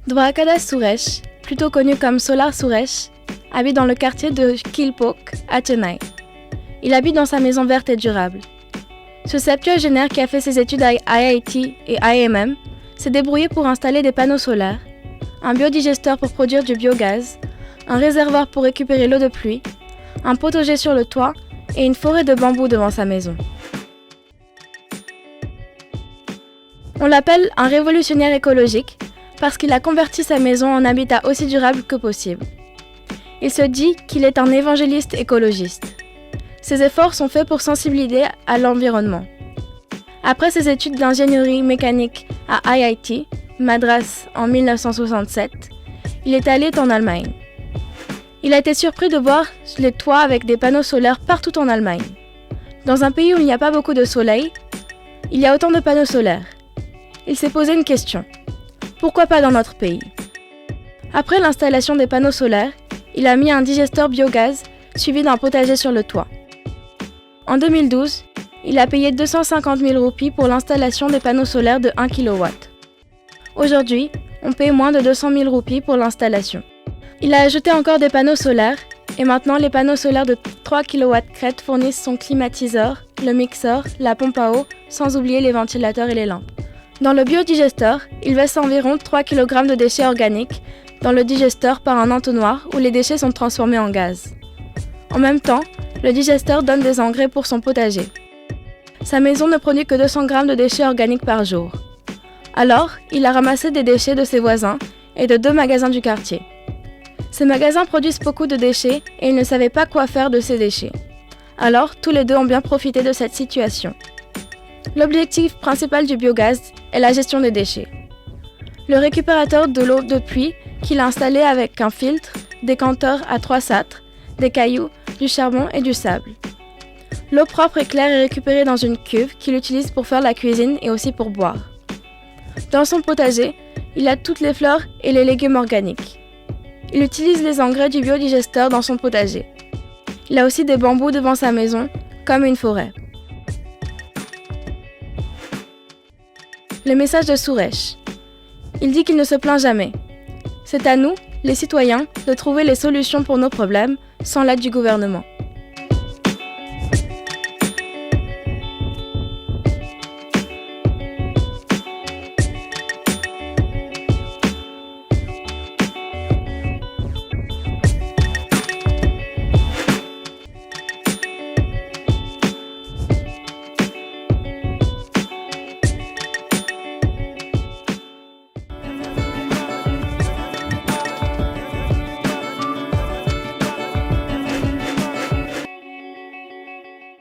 Dwarkadas Suresh, plutôt connu comme Solar Suresh, habite dans le quartier de Kilpok à Chennai. Il habite dans sa maison verte et durable. Ce septuagénaire qui a fait ses études à IIT et IMM s'est débrouillé pour installer des panneaux solaires, un biodigesteur pour produire du biogaz, un réservoir pour récupérer l'eau de pluie, un potager sur le toit et une forêt de bambous devant sa maison. On l'appelle un révolutionnaire écologique parce qu'il a converti sa maison en habitat aussi durable que possible. Il se dit qu'il est un évangéliste écologiste. Ses efforts sont faits pour sensibiliser à l'environnement. Après ses études d'ingénierie mécanique à IIT, Madras en 1967, il est allé en Allemagne. Il a été surpris de voir les toits avec des panneaux solaires partout en Allemagne. Dans un pays où il n'y a pas beaucoup de soleil, il y a autant de panneaux solaires. Il s'est posé une question. Pourquoi pas dans notre pays ? Après l'installation des panneaux solaires, il a mis un digesteur biogaz suivi d'un potager sur le toit. En 2012, il a payé 250 000 roupies pour l'installation des panneaux solaires de 1 kW. Aujourd'hui, on paye moins de 200 000 roupies pour l'installation. Il a ajouté encore des panneaux solaires et maintenant les panneaux solaires de 3 kW crête fournissent son climatiseur, le mixeur, la pompe à eau, sans oublier les ventilateurs et les lampes. Dans le biodigesteur, il verse environ 3 kg de déchets organiques dans le digesteur par un entonnoir où les déchets sont transformés en gaz. En même temps, le digesteur donne des engrais pour son potager. Sa maison ne produit que 200 g de déchets organiques par jour. Alors, il a ramassé des déchets de ses voisins et de 2 magasins du quartier. Ces magasins produisent beaucoup de déchets et ils ne savaient pas quoi faire de ces déchets. Alors, tous les deux ont bien profité de cette situation. L'objectif principal du biogaz est la gestion des déchets. Le récupérateur de l'eau de pluie qu'il a installé avec un filtre, des canteurs à 3 sâtres, des cailloux, du charbon et du sable. L'eau propre et claire est récupérée dans une cuve qu'il utilise pour faire la cuisine et aussi pour boire. Dans son potager, il a toutes les fleurs et les légumes organiques. Il utilise les engrais du biodigesteur dans son potager. Il a aussi des bambous devant sa maison, comme une forêt. Le message de Suresh. Il dit qu'il ne se plaint jamais. C'est à nous, les citoyens, de trouver les solutions pour nos problèmes sans l'aide du gouvernement.